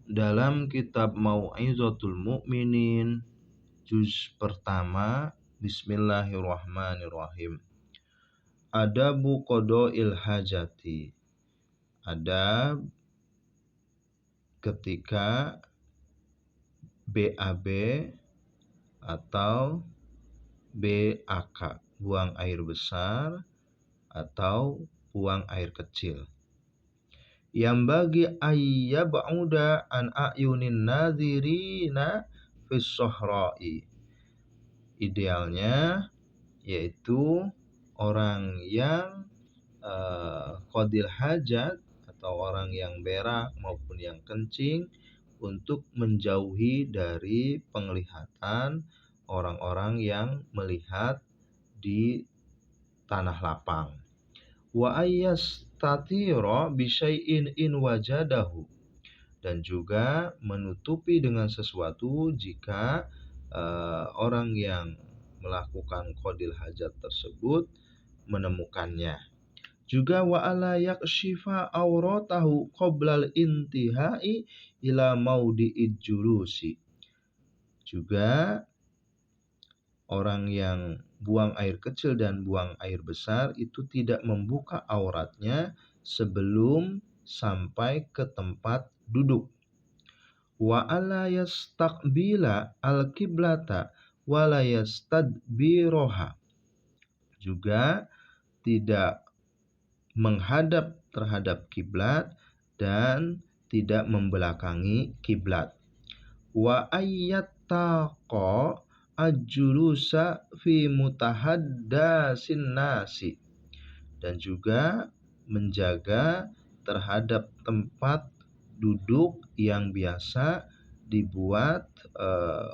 dalam kitab Mau'izatul Mu'minin juz pertama, Bismillahirrahmanirrahim. Adabu qada'il hajati. Adab ketika BAB atau BAK, buang air besar atau buang air kecil. Yang bagi ayyab'uda an a'yunin nadhirina fis sahra'i. Idealnya yaitu orang yang qadil hajat atau orang yang berak maupun yang kencing untuk menjauhi dari penglihatan orang-orang yang melihat di tanah lapang. Wa ayyastatira bisyai'in in wajadahu, dan juga menutupi dengan sesuatu jika orang yang melakukan qadil hajat tersebut menemukannya. Juga wa ala yakshifa auratahu qoblal intihai ila maudi'id julusi. Juga orang yang buang air kecil dan buang air besar itu tidak membuka auratnya sebelum sampai ke tempat duduk. Wa alla yastaqbila al-qiblata wa la yastadbiroha. Juga tidak menghadap terhadap kiblat dan tidak membelakangi kiblat. Wa ayyattaqa ajulusa fi mutahaddasin nasi, dan juga menjaga terhadap tempat duduk yang biasa dibuat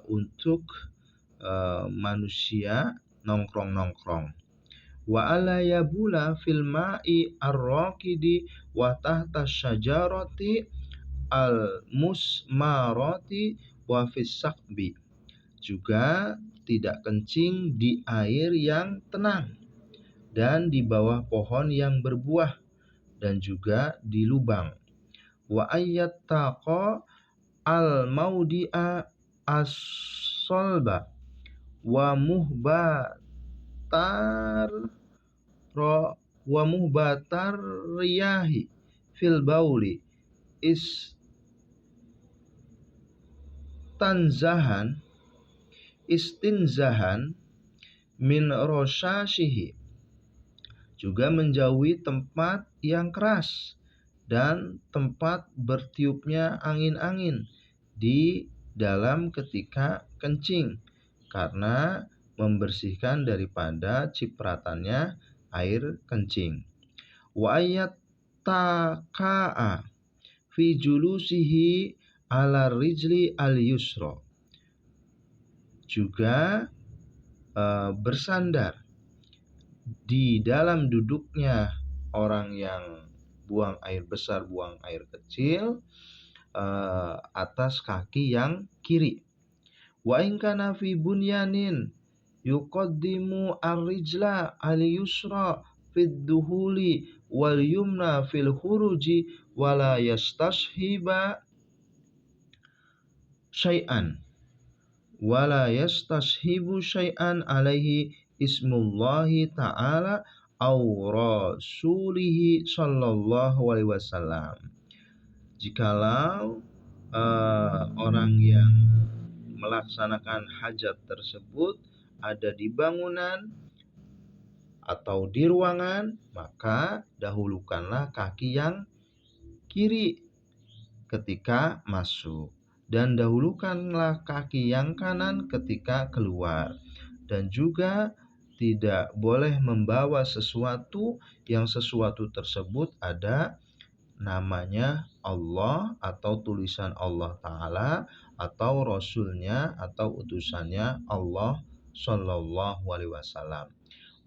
untuk manusia nongkrong-nongkrong. Wa ala yabula fil ma'i ar-raqidi wa tahta syajarati al-musmarati wa fis saqbi. Juga tidak kencing di air yang tenang dan di bawah pohon yang berbuah dan juga di lubang. Wa ayyattaqa al-maudi'a as-solba wa muhbatar riyahi fil bauli istinzahan min rosyashihi. Juga menjauhi tempat yang keras dan tempat bertiupnya angin-angin di dalam ketika kencing, karena membersihkan daripada cipratannya air kencing. Wa ayattaqa'a fi julusihi ala rijli al-yusra. Juga bersandar di dalam duduknya orang yang buang air besar, buang air kecil atas kaki yang kiri. Wa in kana fi bunyanin yuqaddimu ar-rijla al-yusra fid duhuli wal yumna fil khuruji wala yastashiba syai'an wala yastashibu syai'an alaihi ismullahi ta'ala aw rasulihi sallallahu alaihi wasallam. Jikalau orang yang melaksanakan hajat tersebut ada di bangunan atau di ruangan, maka dahulukanlah kaki yang kiri ketika masuk dan dahulukanlah kaki yang kanan ketika keluar. Dan juga tidak boleh membawa sesuatu yang sesuatu tersebut ada namanya Allah atau tulisan Allah Ta'ala atau Rasulnya atau utusannya Allah Sallallahu Alaihi Wasallam.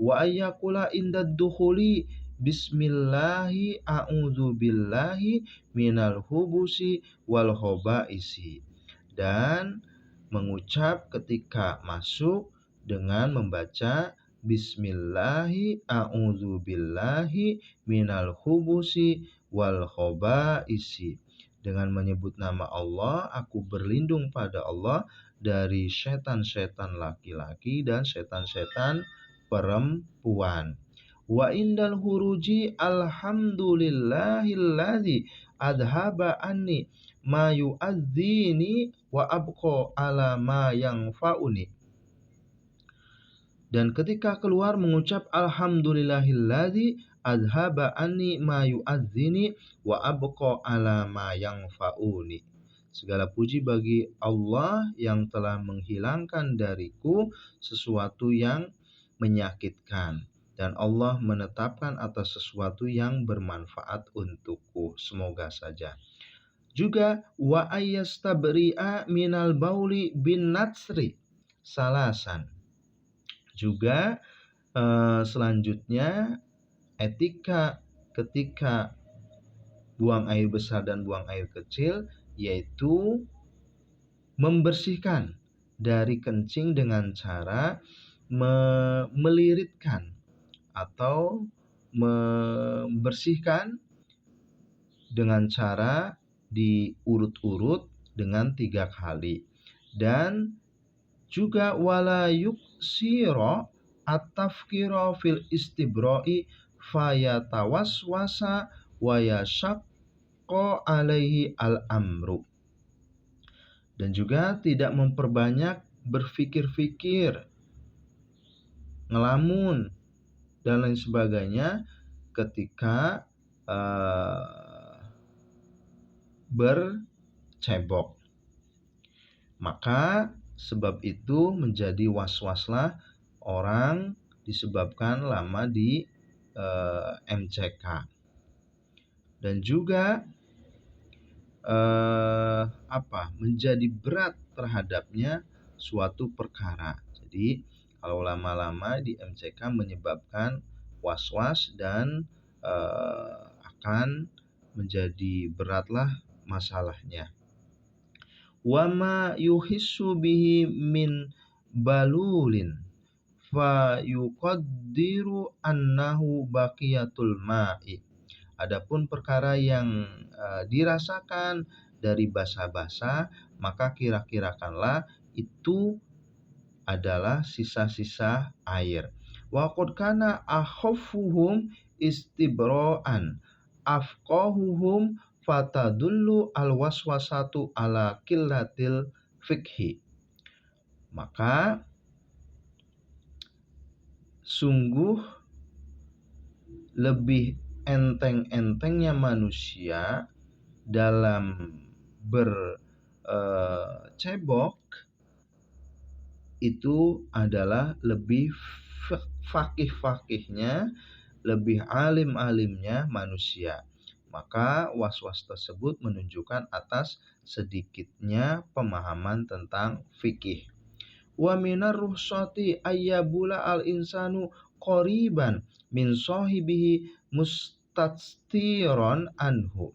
Wa ayyakula indad dukhuli bismillahi a'udzu billahi minal hubusi wal khabaisi, dan mengucap ketika masuk dengan membaca bismillahi a'udzu billahi minal hubusi wal khabaisi, Dengan menyebut nama Allah, aku berlindung pada Allah dari setan-setan laki-laki dan setan-setan perempuan. Wa indal huruji alhamdulillahilladzi adhaba anni ma yu'adzini wa abqa ala ma yanfa'uni. Dan ketika keluar mengucap alhamdulillahilladzi adhaba anni ma yu'adzini wa abqa ala ma yanfa'uni. Segala puji bagi Allah yang telah menghilangkan dariku sesuatu yang menyakitkan, dan Allah menetapkan atas sesuatu yang bermanfaat untukku. Semoga saja. Juga wa ayyastabri'a minal bauli bin natsri salasan. Juga selanjutnya etika ketika buang air besar dan buang air kecil, yaitu membersihkan dari kencing dengan cara meliritkan atau membersihkan dengan cara diurut-urut dengan 3 kali. Dan juga wala yuksiro at-tafkiro fil istibro'i fayatawaswasa wa yashaqqa alaihi al-amru. Dan juga tidak memperbanyak berfikir-fikir, ngelamun, dan lain sebagainya ketika bercebok. Maka sebab itu menjadi was-waslah orang disebabkan lama di MCK. Dan juga menjadi berat terhadapnya suatu perkara. Jadi kalau lama-lama di MCK menyebabkan was-was dan akan menjadi beratlah masalahnya. Wa ma yuhissu bihi min balulin fa yuqaddiru annahu baqiyatul ma'i. Adapun perkara yang dirasakan dari basa-basa, maka kira-kirakanlah itu adalah sisa-sisa air. Wa qad kana akhaffuhum istibro'an afqahuhum fatadullu alwaswasatu ala qillatil fikhi. Maka sungguh lebih enteng-entengnya manusia dalam bercebok itu adalah lebih fakih-fakihnya, lebih alim-alimnya manusia. Maka was-was tersebut menunjukkan atas sedikitnya pemahaman tentang fikih. Wa minar ruhsati ayyabula al-insanu qoriban min sahibihi mustastiron anhu.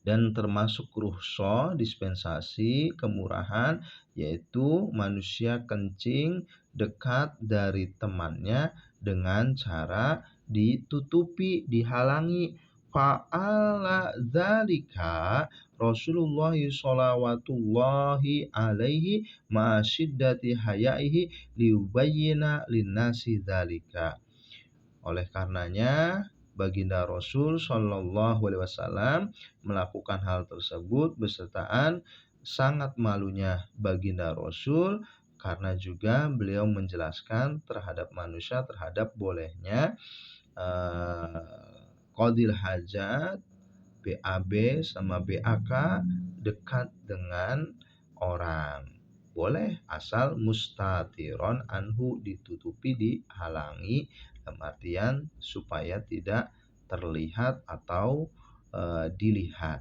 Dan termasuk ruhsah, dispensasi, kemurahan, yaitu manusia kencing dekat dari temannya dengan cara ditutupi, dihalangi. Fa'ala dzalika Rasulullah shallallahu alaihi ma'asyiddati hayaihi liubayyina linnasi dzalika. Oleh karenanya Baginda Rasul Shallallahu Alaihi Wasallam melakukan hal tersebut besertaan sangat malunya Baginda Rasul, karena juga beliau menjelaskan terhadap manusia terhadap bolehnya qadil hajat, BAB sama BAK dekat dengan orang. Boleh asal mustatiron anhu, ditutupi, dihalangi, dalam artian supaya tidak terlihat atau dilihat.